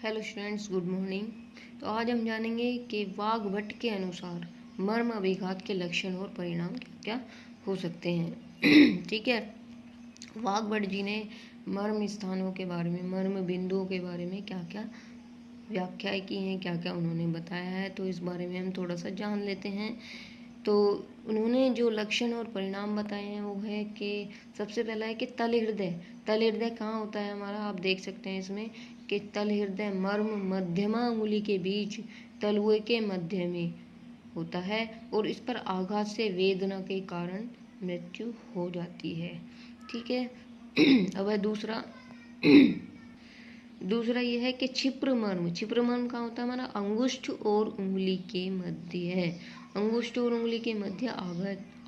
Hello students, good morning. तो आज हम जानेंगे कि वाग्भट के अनुसार मर्म अभिघात के लक्षण और परिणाम क्या क्या हो सकते हैं। ठीक है। वाग्भट जी ने मर्म स्थानों के बारे में, मर्म बिंदुओं के बारे में क्या क्या व्याख्याएं की हैं, क्या क्या उन्होंने बताया है, तो इस बारे में हम थोड़ा सा जान लेते हैं। तो उन्होंने जो लक्षण और परिणाम बताए हैं वो है कि सबसे पहला है कि तल हृदय कहाँ होता है हमारा, आप देख सकते हैं इसमें कि तल हृदय मर्म मध्यमा अंगुली के बीच तलुए के मध्य में होता है और इस पर आघात से वेदना के कारण मृत्यु हो जाती है। ठीक है। अब है दूसरा यह है कि छिप्र मर्म कहाँ होता है हमारा, अंगुष्ठ और उंगली के मध्य है। अंगुष्ठ और उंगली के मध्य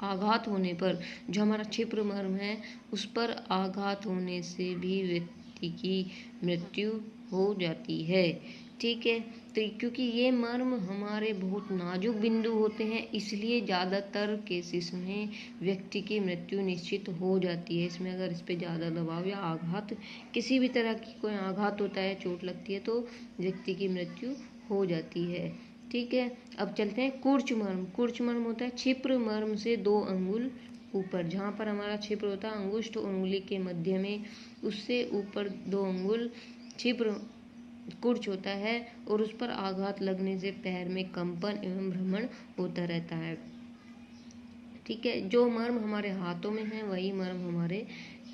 आघात होने पर जो हमारा छिप्र मर्म है उस पर आघात होने से भी व्यक्ति की मृत्यु हो जाती है। ठीक है। तो क्योंकि ये मर्म हमारे बहुत नाजुक बिंदु होते हैं, इसलिए ज़्यादातर केसेस में व्यक्ति की मृत्यु निश्चित हो जाती है। इसमें अगर इस पर ज़्यादा दबाव या आघात, किसी भी तरह की कोई आघात होता है, चोट लगती है, तो व्यक्ति की मृत्यु हो जाती है। ठीक है। अब चलते हैं कुर्च मर्म होता है छिप्र मर्म से 2 अंगुल ऊपर, जहाँ पर हमारा छिप्र होता है अंगुष्ठ उंगली के मध्य में, उससे ऊपर 2 अंगुल छिप्र कुर्च होता है और उस पर आघात लगने से पैर में कंपन एवं भ्रमण होता रहता है। ठीक है। जो मर्म हमारे हाथों में है वही मर्म हमारे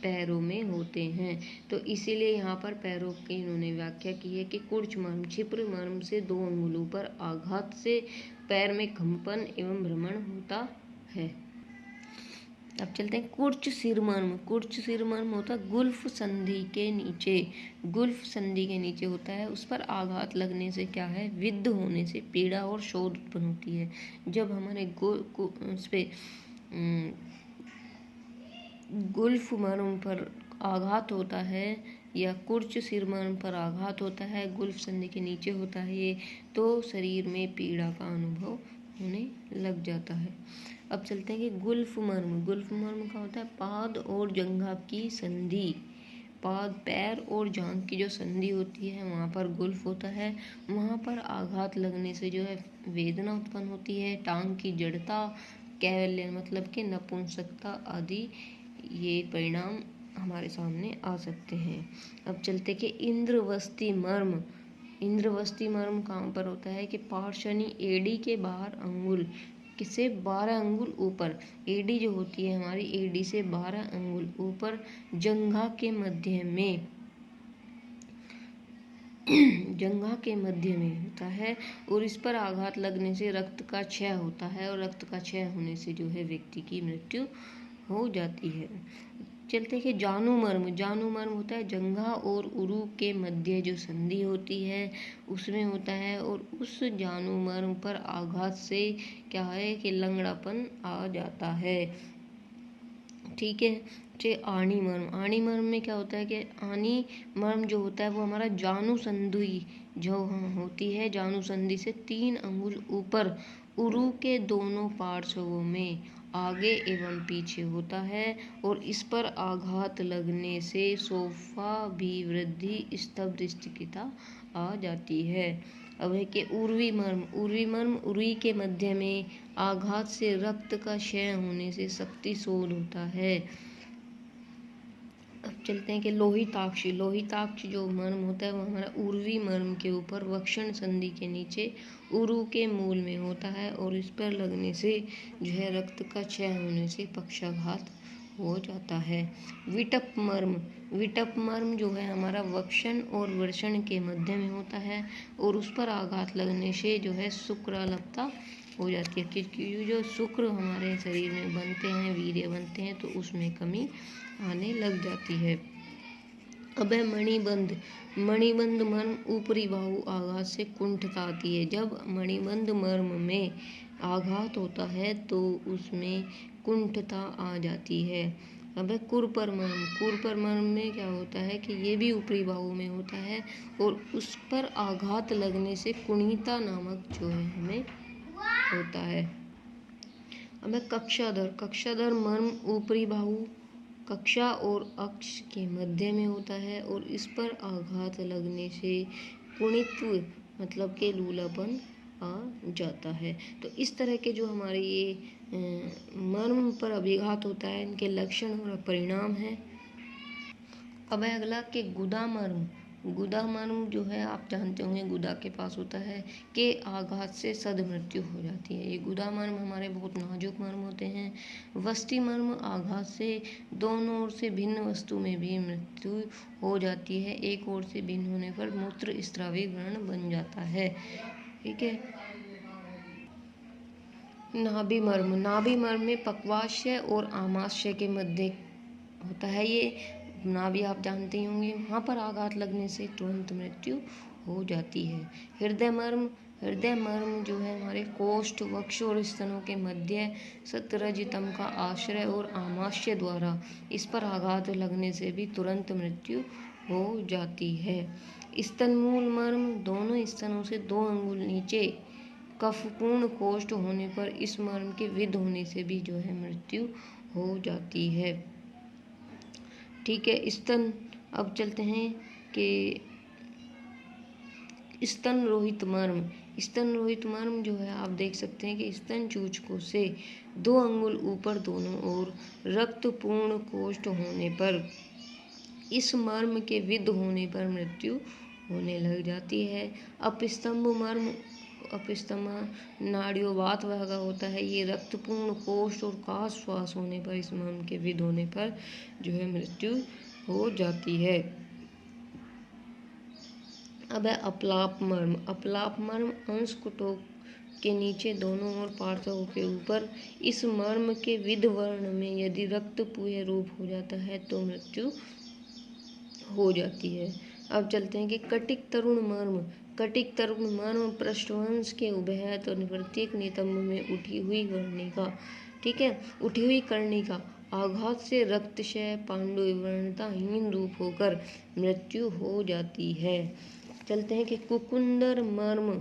पैरों में होते हैं। तो इसीलिए यहाँ पर पैरों की इन्होंने व्याख्या की है कि कुर्च मर्म छिप्र मर्म से 2 अंगुलों पर आघात से पैर में कंपन एवं भ्रमण होता है। अब चलते हैं कुर्च सिर मर्म होता है गुल्फ संधि के नीचे होता है। उस पर आघात लगने से क्या है, विद्ध होने से पीड़ा और शोथ उत्पन्न होती है। जब हमारे उस पे गुल्फ मर्म पर आघात होता है या कुर्च सिर मर्म पर आघात होता है, गुल्फ संधि के नीचे होता है ये, तो शरीर में पीड़ा का अनुभव होने लग जाता है। अब चलते हैं कि गुल्फ मर्म का होता है पाद और जंघा की संधि। पाद पैर और जांघ की जो संधि होती है वहाँ पर गुल्फ होता है। वहाँ पर आघात लगने से जो है वेदना उत्पन्न होती है। टांग की जड़ता, कैवल्य मतलब कि नपुंसकता आदि ये परिणाम हमारे सामने आ सकते हैं। अब चलते कि इंद्रवस्ती मर्म कहाँ पर होता है कि पार्श्वनी एडी के बाहर अंगुल से 12 अंगुल ऊपर, एडी जो होती है हमारी, एडी से 12 अंगुल ऊपर जंघा के मध्य में होता है और इस पर आघात लगने से रक्त का क्षय होता है और रक्त का क्षय होने से जो है व्यक्ति की मृत्यु हो जाती है। चलते कि जानू मर्म होता है जंघा और उरु के मध्य जो संधि होती है उसमें होता है और उस जानू मर्म पर आघात से क्या है कि लंगड़ापन आ जाता है। ठीक है। आनी मर्म में क्या होता है कि आनी मर्म जो होता है वो हमारा जानू संधि जो होती है, जानू संधि से 3 अंगुल ऊपर उरु के दोनों पार्श्वों में आगे एवं पीछे होता है और इस पर आघात लगने से सोफा भी वृद्धि स्तब्धता आ जाती है। अब है कि उर्वी मर्म उर्वी के मध्य में आघात से रक्त का क्षय होने से शक्ति शोध होता है। अब चलते हैं कि लोहिताक्ष जो मर्म होता है वो हमारा उर्वी मर्म के ऊपर वक्षण संधि के नीचे उरु के मूल में होता है और इस पर लगने से जो है रक्त का क्षय होने से पक्षाघात हो जाता है। विटप मर्म जो है हमारा वक्षण और वर्षण के मध्य में होता है और उस पर आघात लगने से जो है शुक्रालपता हो जाती है, क्योंकि जो शुक्र हमारे शरीर में बनते हैं, वीर्य बनते हैं, तो उसमें कमी आने लग जाती है। अब है मणिबंध मर्म ऊपरी बाहु आघात से कुंठता आती है। जब मणिबंध मर्म में आघात होता है तो उसमें कुंठता आ जाती है। अब है कुरपर मर्म में क्या होता है कि ये भी ऊपरी बाहु में होता है और उस पर आघात लगने से कुणिता नामक जो है हमें होता है। अब है कक्षाधर मर्म ऊपरी बाहु कक्षा और अक्ष के मध्य में होता है और इस पर आघात लगने से पुणित्व मतलब के लूलापन आ जाता है। तो इस तरह के जो हमारे ये मर्म पर अभिघात होता है, इनके लक्षण और परिणाम है। अब है अगला कि गुदा मर्म। गुदा मर्म जो है आप जानते होंगे, गुदा के पास होता है कि आघात से सद मृत्यु हो जाती है। ये गुदा मर्म हमारे बहुत नाजुक मर्म होते हैं। वष्टि मर्म आघात से दोनों ओर से भिन्न वस्तु में भी मृत्यु हो जाती है। एक ओर से भिन्न होने पर मूत्र स्रावी व्रण बन जाता है। ठीक है। नाभि मर्म। नाभि मर्म में पक्वाशय और आमाशय के मध्य होता है ये नाभि, आप जानते ही होंगे। वहाँ पर आघात लगने से तुरंत मृत्यु हो जाती है। हृदय मर्म। हृदय मर्म जो है हमारे कोष्ठ, वक्ष और स्तनों के मध्य सतरजतम का आश्रय और आमाशय द्वारा इस पर आघात लगने से भी तुरंत मृत्यु हो जाती है। स्तनमूल मर्म। दोनों स्तनों से 2 अंगुल नीचे कफपूर्ण कोष्ठ होने पर इस मर्म के विद्ध होने से भी जो है मृत्यु हो जाती है। ठीक है। स्तन। अब चलते हैं कि स्तन रोहित मर्म। स्तन रोहित मर्म जो है आप देख सकते हैं कि स्तन चूचकों से 2 अंगुल ऊपर दोनों ओर रक्तपूर्ण कोष्ठ होने पर इस मर्म के विद्ध होने पर मृत्यु होने लग जाती है। अपस्तंभ मर्म। अपस्तंभ नाड़ियोवात भागा होता है। ये रक्तपूर्ण कोष्ठ और काश श्वास होने पर इस मर्म के विद्ध होने पर जो है मृत्यु हो जाती है। अब है अपलाप मर्म। अपलाप मर्म अंशकुटों के नीचे दोनों ओर पार्श्वों के ऊपर इस मर्म के विद्ध वर्ण में यदि रक्तपूय रूप हो जाता है तो मृत्यु हो जाती है। अब चलते हैं कि कटिक तरुण मर्म। कटिक तरुण मर्म पृष्ठवंश के उभयत और प्रत्येक नितंब में उठी हुई वर्णिका, ठीक है, उठी हुई कर्णिका आघात से रक्तक्षय पांडुवर्णताहीन रूप होकर मृत्यु हो जाती है। चलते हैं कि कुकुंदर मर्म।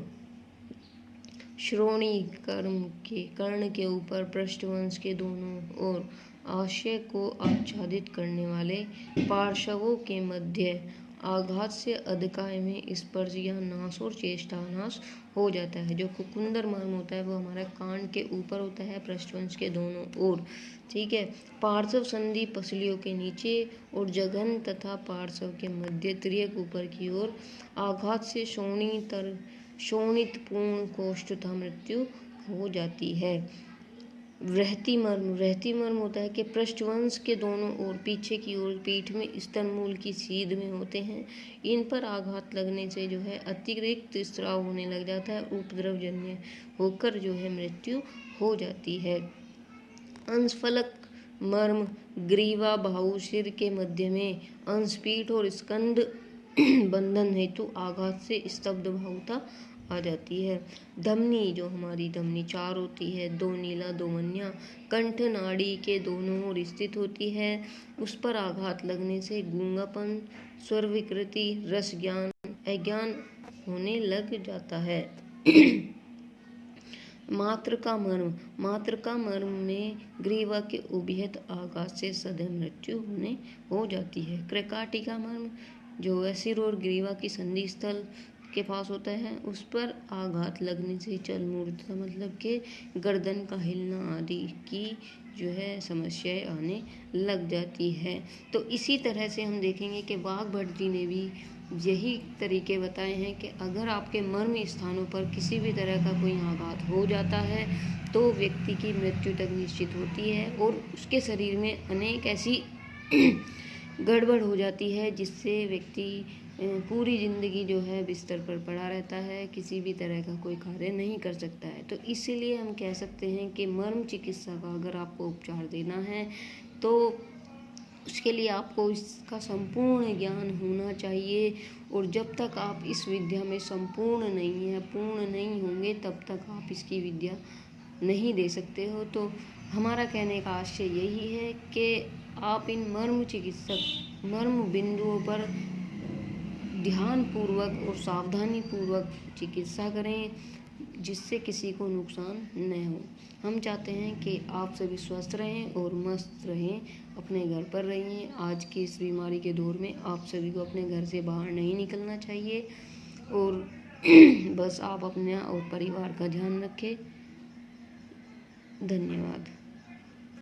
श्रोणी कर्ण के ऊपर पृष्ठवंश के दोनों ओर आशय को आच्छादित करने वाले पार्श्वों के मध्य आघात से अधकाय में स्पर्श या नाश और चेष्टानाश हो जाता है। जो कुकुंदर मर्म होता है वो हमारा कान के ऊपर होता है, पृष्ठवंश के दोनों ओर, ठीक है। पार्श्व संधि पसलियों के नीचे और जघन तथा पार्श्व के मध्य तिर्यक ऊपर की ओर आघात से शोणित पूर्ण कोष्ठ तथा मृत्यु हो जाती है। वृहति मर्म। वृहति मर्म होता है कि पृष्ठवंश के दोनों ओर पीछे की ओर पीठ में स्तनमूल की सीध में होते हैं। इन पर आघात लगने से जो है अतिरिक्त स्राव होने लग जाता है, उपद्रवजन्य होकर जो है मृत्यु हो जाती है। अंशफलक मर्म। ग्रीवा बाहु सिर के मध्य में अंशपीठ और स्कंद बंधन हेतु आघात से स्तब्ध भावुता आ जाती है। धमनी। जो हमारी धमनी 4 होती है, 2 नीला 2 मन्या, कंठ नाड़ी के दोनों ओर स्थित होती है, उस पर आघात लगने से गूंगापन, स्वर विकृति, रस ज्ञान, अज्ञान होने लग जाता है। मातृका मर्म। मातृका मर्म में ग्रीवा के उभयत आघात से सदैव मृत्यु हो जाती है। क्रकाटिका मर्म जो है सिर और ग्रीवा की संधि स्थल के पास होता है, उस पर आघात लगने से चल मूर्छा मतलब के गर्दन का हिलना आदि की जो है समस्याएं आने लग जाती है। तो इसी तरह से हम देखेंगे कि वाघ भट्ट जी ने भी यही तरीके बताए हैं कि अगर आपके मर्म स्थानों पर किसी भी तरह का कोई आघात हो जाता है तो व्यक्ति की मृत्यु तक निश्चित होती है और उसके शरीर में अनेक ऐसी गड़बड़ हो जाती है जिससे व्यक्ति पूरी ज़िंदगी जो है बिस्तर पर पड़ा रहता है, किसी भी तरह का कोई कार्य नहीं कर सकता है। तो इसीलिए हम कह सकते हैं कि मर्म चिकित्सा का अगर आपको उपचार देना है तो उसके लिए आपको इसका संपूर्ण ज्ञान होना चाहिए और जब तक आप इस विद्या में संपूर्ण नहीं होंगे तब तक आप इसकी विद्या नहीं दे सकते हो। तो हमारा कहने का आशय यही है कि आप इन मर्म बिंदुओं पर ध्यान पूर्वक और सावधानी पूर्वक चिकित्सा करें जिससे किसी को नुकसान न हो। हम चाहते हैं कि आप सभी स्वस्थ रहें और मस्त रहें, अपने घर पर रहिए। आज की इस बीमारी के दौर में आप सभी को अपने घर से बाहर नहीं निकलना चाहिए और बस आप अपने और परिवार का ध्यान रखें। धन्यवाद।